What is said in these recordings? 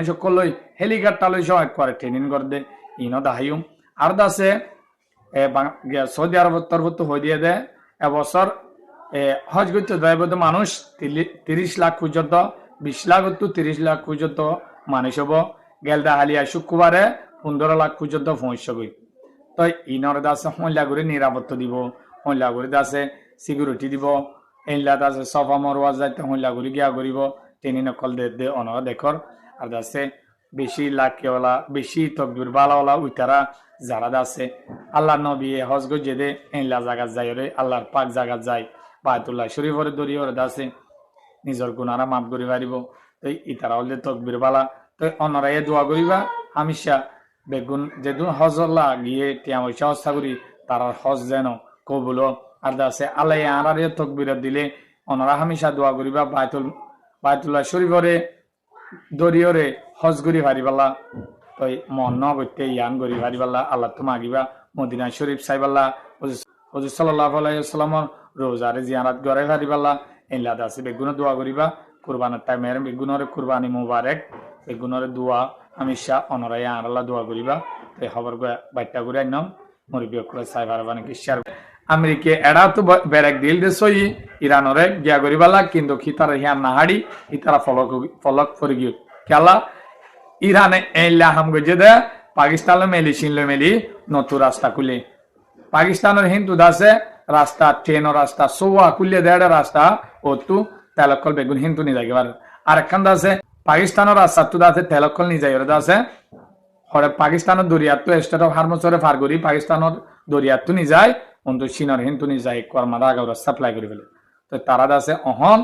সকলই helicopter লই সহায় করে ট্রেনিং করে দে ইনো দাহাইম আর দাসে সৌদি আরব তরফ হয়ে দিয়ে দে এবছর হজ করতে দায়বদ্ধ মানুষ 30 লাখ পর্যন্ত 20 লাখ তো 30 লাখ পর্যন্ত মানুষ হব গেলদা হালিয়া শুক্রবারে 15 লাখ পর্যন্ত পৌঁছব তো ইনর দাসে মহিলা করে নিরাপত্তা দিব মহিলা করে দাসে সিকিউরিটি দিব এনলা দাসে সফা মরওয়া যাইতে মহিলা করে গিয়া করিব ট্রেনিং নকল দে অনরা দেখর আর দাসে বেশি লাখওয়ালা বেশি তকবির বালাওয়ালা উইতারা যারা দাসে আল্লাহ নবী হজ গজে দে এনলা জায়গা যায় রে আল্লাহর পাক জায়গা যায় বায়তুল্লাহ শরীফের দরিয়র দাসে নিজের গুণারা মাফ করি পারিব তো ইতারা হলে তকবির বালা তো অনরা এ দোয়া করিবা হামেশা বেগুন যেদিন হজ গিয়ে টিয়া পয়সা হস্তা করি তার হজ যেন কবুল আর দাসে আল্লাহ আনারে তকবির দিলে অনরা হামেশা দোয়া করিবা বায়তুল্লাহ শরীফরে দরিয়রে হজ করি পারিবাল্লা তো মন ন করতে ইয়ান করি পারিবাল্লা আল্লাহ তো মাগিবা মদিনা শরীফ সাইবাল্লা হুজুর সাল্লাল্লাহু আলাইহি ওয়াসাল্লামর রোজারে জিয়ারত করে পারিবাল্লা এনলা দাসে বেগুন দোয়া করিবা কুরবানের টাইমের বেগুনরে কুরবানি মুবারক বেগুনরে দোয়া হামেশা অনরাই আল্লাহ দোয়া করিবা তো খবর বাইটা করে নাম মরিবিয় করে সাইবার বানাকে শেয়ার আমেরিকা এড়া তো বেরেক দিল দে সই ইরানরে গিয়া করিবালা কিন্তু খিতার হিয়া নাহাড়ি ইতারা ফলক ফরি গিয়ে খেলা ইরানে এলা হাম গজে দে পাকিস্তান মেলি নতুন রাস্তা খুলে পাকিস্তানের হিন্দু দাসে রাস্তা ট্রেনের রাস্তা সোয়া খুলে দেড় রাস্তা ও তু তেলকল বেগুন হিন্দু নি যাইবার আর একখান দাসে পাকিস্তানের রাস্তা তু দাসে তেলকল নি যাই দাসে হরে পাকিস্তানের দরিয়াত তো স্টেট অফ হারমোসরে ফার করি পাকিস্তানের দরিয়াত তো নি যায় অন্ত চীনের হিন্দু নি যায় কর্মাদা আগাউরা সাপ্লাই করে ফেলে তো তারা দাসে অহন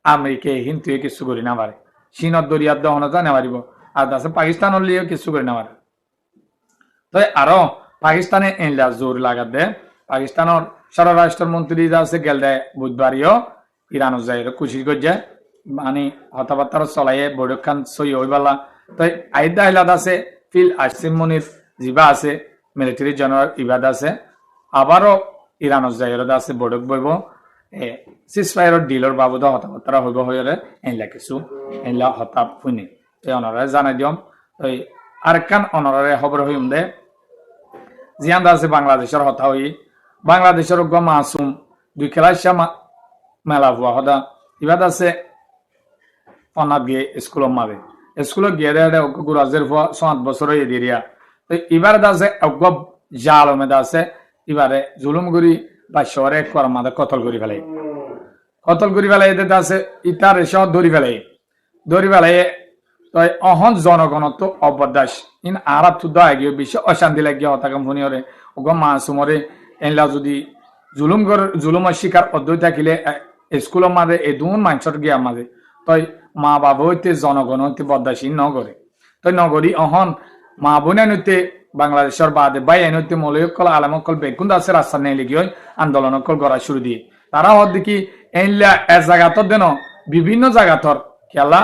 আমেরিকা হিন্দু কিছু করি না পারে চীনের দরিয়াত দহন জানে পারিব আর দাসে পাকিস্তানের লিয়ে কিছু করে না পারে তো আরো পাকিস্তানে এনলা জোর লাগাত দে পাকিস্তানের স্বরাষ্ট্রমন্ত্রী আছে গেল দে বুধবারও ইরান যায় কুশি করছে মানে হতাবার্তার চলাইয়ে বৈঠক খান সই হইবালা তো আইদা হিলাদ আছে ফিল আসিম মনির জিবা আছে মিলিটারি জেনারেল ইবাদ আছে আবারও ইরান জায়গা আছে বৈঠক বইব সিসফায়ার ডিলর বাবদ হতাবার্তা হইব হইলে এনলা কিছু এনলা হতাপ শুনি তো অনারে জানাই দিম ওই আরেকখান অনারে খবর হইম দে জিয়ান আছে বাংলাদেশের হতা হই বাংলাদেশের মাসুম 2 খেলাইশা মেলা হওয়া হদা ইবাদ আছে অনাথ গিয়ে স্কুলের মাঝে স্কুলে গিয়ে দেয় গুরাজের 7 বছর হয়ে দিয়া তো এবার আছে জাল মেদা আছে এবারে জুলুম করি বা শহরে মাঝে কতল করি ফেলাই এদের আছে ইটার এসব ধরি ফেলাই তো অহন জনগণত্ব অবদাস ইন আরাত তো দা গিয়ে বেশি অশান্তি লাগিয়ে হতাকাম ফোনি হরে ওগো মাসুমরে এনলা যদি জুলুমের শিকার অদ্বৈ থাকিলে স্কুলের মাঝে এদুন মানুষের গিয়া মাঝে তই মা বাবা হইতে জনগণ হইতে বদাসীন নগরে তই নগরী অহন মা বোন নইতে বাংলাদেশের বাদে বাই নইতে মলয়কল আলমকল বেগুন আছে রাস্তা নেই লিগিয়ে আন্দোলনকল গড়া শুরু দিয়ে তারা হদ দেখি এনলা এক জায়গাতর দেন বিভিন্ন জায়গাতর খেলা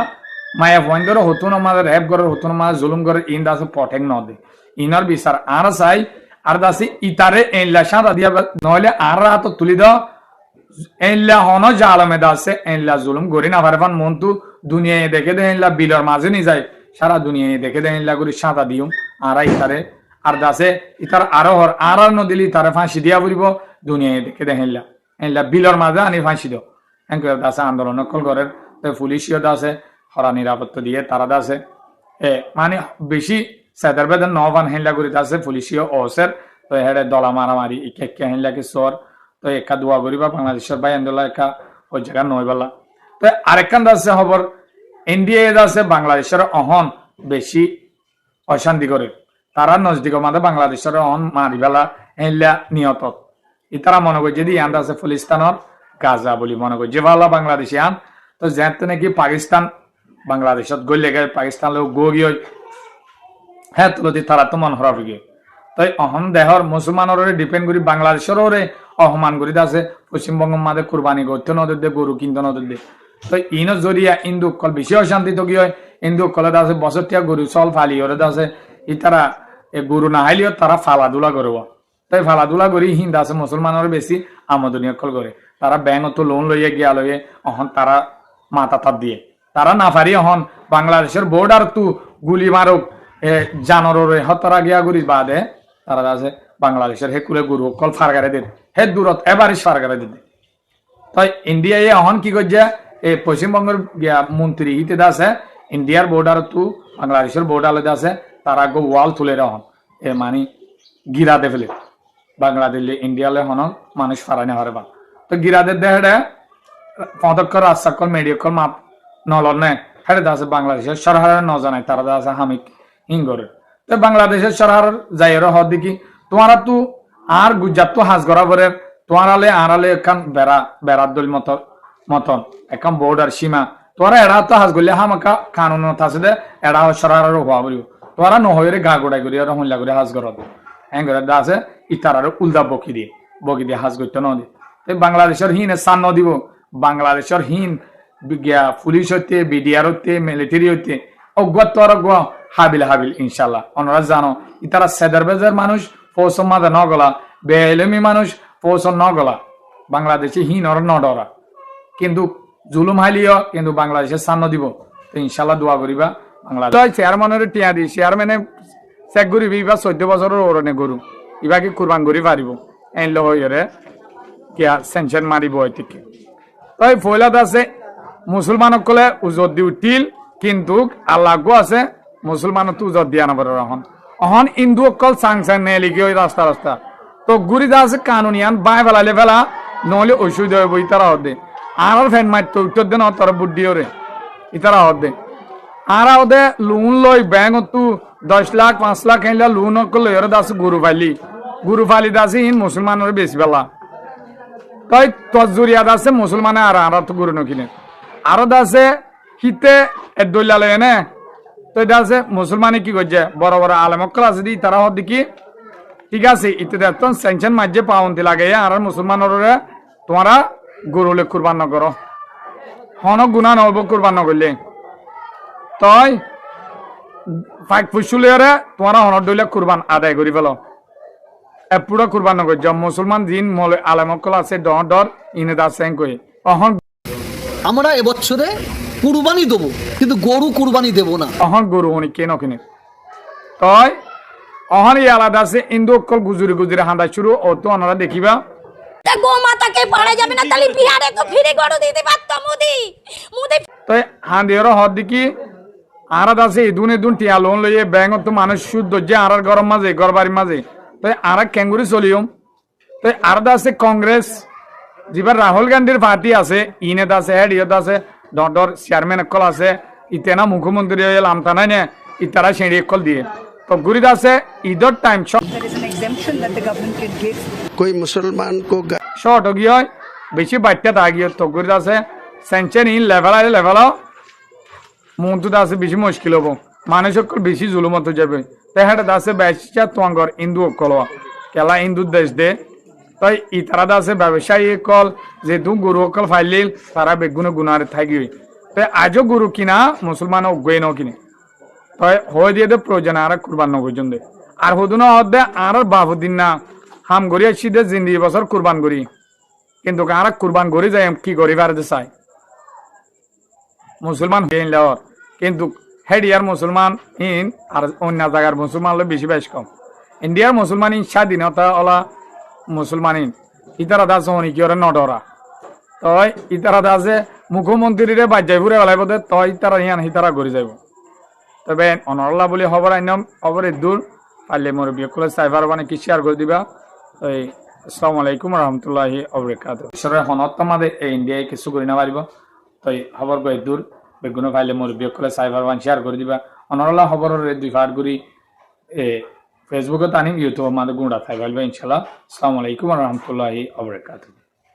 মায়া ভয়ঙ্কর হতুন আমাদের রেপ ঘরের হতুন আমাদের জুলুম ঘরের ইন দাসে পটেক নদে ইনার বিচার আর চাই আর দাসি ইতারে এনলা সাঁতা দিয়া নহলে আর হাত তুলি দাও এনলা হন জালমে দাসে এনলা জুলুম গড়ি না পারবান মন্তু দুনিয়ায় দেখে দে এনলা বিলর মাঝে নি যায় সারা দুনিয়ায় দেখে দে এনলা করি সাঁতা দিও আর ইতারে আর দাসে ইতার আরো হর আর নদিলি তারে ফাঁসি দিয়া পড়িব দুনিয়ায় দেখে দে এনলা বিলর মাঝে আনি ফাঁসি দাও এনকে দাসে আন্দোলন কল ঘরের তো পুলিশিও দাসে হরা নিরাপত্তা দিয়ে তারা দাসে মানে বেশি সেদার বেদন নবান হেনলা করি দাসে পুলিশিও অসের তো হেডে দলা মারামারি ইকে হেনলা কি সর তো একা দোয়া করিবা বাংলাদেশের বাই আন্দোলন একা ওই জায়গা নয় বলা তো আরেকখান দাসে খবর ইন্ডিয়া দাসে বাংলাদেশের অহন বেশি অশান্তি করে তারা নজদিক মাঝে বাংলাদেশের অহন মারিবেলা হেনলা নিয়ত ইতারা মনে করছে যে ইয়ান দাসে ফলিস্তানের গাজা বলি মনে করছে ভালো বাংলাদেশি আন তো যেতে নাকি পাকিস্তান বাংলাদেশত গলে গে পাকিস্তান লোক গো গিয়ে হ্যাঁ তুলতি তারা তো মন হরাব গিয়ে তাই অহম দেহর মুসলমানের ডিপেন্ড করি বাংলাদেশের ওরে অহমান করি আছে পশ্চিমবঙ্গের মাঝে কুরবানি করতে নদের দে গরু কিনতে নদের দে তো ইন জরিয়া ইন্দু কল বেশি অশান্তি তো কি হয় ইন্দু কলে আছে বছর টিয়া গরু চল ফালি ওরে আছে ই তারা এ গরু না হাইলিও তারা ফালাধুলা করব তাই ফালাধুলা করি হিন্দু আছে মুসলমানের বেশি আমদনীয় কল করে তারা ব্যাংক তো লোন লইয়া গিয়া লইয়ে অহন তারা মাথা তার দিয়ে তারা না পারি হন বাংলাদেশের বর্ডার তু গুলি মারুক জানরে হতরা গিয়া গুলি বাদে তারা আছে বাংলাদেশের হেকুলে গুরু অকল ফারগারে দিন হে দূরত এবারই ফারগারে দিন তাই ইন্ডিয়ায় এখন কি করছে এই পশ্চিমবঙ্গের মন্ত্রী হিতে আছে ইন্ডিয়ার বর্ডার তু বাংলাদেশের বর্ডার আছে তারা গো ওয়াল তুলে রহন এ মানে গিরাদে ফেলে বাংলাদেশ ইন্ডিয়ালে হন মানুষ ফারানি হরে বা তো গিরাদের দেহে পদক্ষর রাস্তাকল মেডিকল মাপ নলন নে হেরে আছে বাংলাদেশের সরকারের নজানাই তারা আছে হামিক হিঙ্গরে তো বাংলাদেশের সরকার যাইয়ের হদ দেখি তোমারা তো আর গুজরাট তো হাজ করা পরে তোমারালে আড়ালে এখান বেড়ার দল মতন এখন বর্ডার সীমা তোরা এড়া তো হাজ করলে হামাকা কানুন আছে দে এড়া সরকারের হওয়া বলিব তোরা নহরে গা গোড়াই করি আর হইলা করে হাজ করত হ্যাঁ আছে ইতারার উল্টা বকি দিয়ে হাজ করতে নদী বাংলাদেশের হিন স্থান নদিব বাংলাদেশের হিন পুলিশ হইতে বিডিআর হইতে মিলিটারি হইতে অজ্ঞাত হাবিল ইনশাল্লাহ ওনারা জানো ইতারা সেদার বেজার মানুষ ফৌসম মাদা নগলা বেএলমি মানুষ ফৌসম নগলা বাংলাদেশে হিন ওর নডরা কিন্তু জুলুম হাইলিও কিন্তু বাংলাদেশের স্থান দিব তো ইনশাল্লাহ দোয়া করিবা বাংলাদেশ চেয়ারম্যানের টিয়া দি চেয়ারম্যানে চেক করিবি বা 14 বছরের ওরনে গরু ইবাকে কুরবান করি পারিব এনলো হইরে কিয়া সেনশন মারিব হইতিকে তাই ফয়লাদ আছে মুসলমানক কলে উজত দি উঠিল কিন্তু আল্লাহ গো আছে মুসলমান তো উজত দিয়া না পারে অহন হিন্দু অকল সাংসাং নে লিখি ওই রাস্তা তো গুরি দা আছে কানুনিয়ান বাই ফেলালে ফেলা নহলে অসুবিধা হইব ইতারা হদে আর ফ্যান মারতে উত্তর দেন তার বুদ্ধি ওরে ইতারা হদে আর ওদে লোন লই ব্যাংক তু 10 লাখ 5 লাখ এলা লোন করলে এর দাস গুরু ফালি দাসি হিন মুসলমানের বেশি বেলা তাই তজুরিয়া দাসে মুসলমানে আর তো গুরু নকিনে আর দাসে হিতে এদুল্লা লয় না তো দাসে মুসলমানে কি করছে বড় বড় আলেমকল আছে দি তারা হদ দেখি ঠিক আছে ইতে দেখতো স্যাংশন মাঝে পাউন্তি লাগে আর মুসলমানের তোমরা গরুলে কুরবান না করো হন গুণা নব কুরবান না করলে তই ফাইক ফুসুলেরে তোমরা হনর দইলে কুরবান আদায় করি ফেলো পুরো কুরবান নগর যে মুসলমান দিন মলে আলেমকল আছে ডর ইনে দা সেং কই অহন আমরা এবছরে কুরবানি দেব কিন্তু গরু কুরবানি দেব না অহন গরু হনি কেন কিনে তই অহন ই আলাদা আছে ইন্দু অকল গুজুরি হাঁদা শুরু ও তো ওনারা দেখিবা গো মাতাকে পাড়া যাবে না তাহলে বিহারে তো ফিরে গড় দিতে পারত মোদি তই হাঁদির হদ দেখি আর আছে দুন টিয়া লোন লইয়ে ব্যাংক তো মানুষ সুদ যে আর গরম মাঝে গরবারি মাঝে তাই আর ক্যাঙ্গুরি চলিয়ম তাই আর আছে কংগ্রেস যেবার রাহুল গান্ধীর পার্টি আছে ইনেত আছে হেডিয়ত আছে ডর চেয়ারম্যান অকল আছে ইতেনা মুখ্যমন্ত্রী হয়ে লামতা নাই নে ইতারা সেঁড়ি অকল দিয়ে তো গুরিদ আছে ঈদর টাইম कोई मुसलमान को শর্ট গিয়ে হয় বেশি বাচ্চা তা গিয়ে তো গুরিদ আছে সেঞ্চেন ইন লেভেল মন্তুদ আছে বেশি মুশকিল হবো মানুষ অকল বেশি জুলুমত যাবে তাই হেটা আছে বেশি তোমার হিন্দু অকল কেলা হিন্দু দেশ দে তাই ইতারা আছে ব্যবসায়ী কল যে দু গরু অকল ফাইলিল তারা বেগুনে গুনার থাকি তাই আজও গরু কিনা মুসলমান অজ্ঞই ন কিনে তাই হয়ে দিয়ে দে প্রয়োজন আর কুরবান নগর দে আর হদুন দে আর বাবুদিন না হাম গড়ি আসি দে জিন্দি বছর কুরবান করি কিন্তু আর কুরবান করি যাই কি করি পারে চাই মুসলমান হয়ে কিন্তু হেডিয়ার মুসলমান ইন আর অন্য জায়গার মুসলমান বেশি বেশ কম ইন্ডিয়ার মুসলমান ইন স্বাধীনতা ওলা মুসলমান ইন ইতারা দাস হনি কি ওরা নডরা তই ইতারা দাসে মুখ্যমন্ত্রীরে বাজ্যাই ফুরে বেলাইব দে তই ইতারা ইয়ান হিতারা ঘুরে যাইব তবে অনরল্লা বলে খবর আইনাম খবর দূর পারলে মোর বিয়কুলে সাইবার মানে কি শেয়ার করে দিবা এই আসসালামু আলাইকুম রহমতুল্লাহি ওবরাকাতুহু সরে হনত মাদে ইন্ডিয়ায় কিছু করি না পারিব তই খবর গই দূর বেগুনো পাইলে মোর বিয়কুলে সাইবার মানে শেয়ার করে দিবা অনরল্লা খবরের দুই ফাট করি ফেসবুকে আনিম ইউটিউব মাদে গুঁড়া থাকবে ইনশাআল্লাহ আসসালামু আলাইকুম রহমতুল্লাহি ওবরাকাতুহু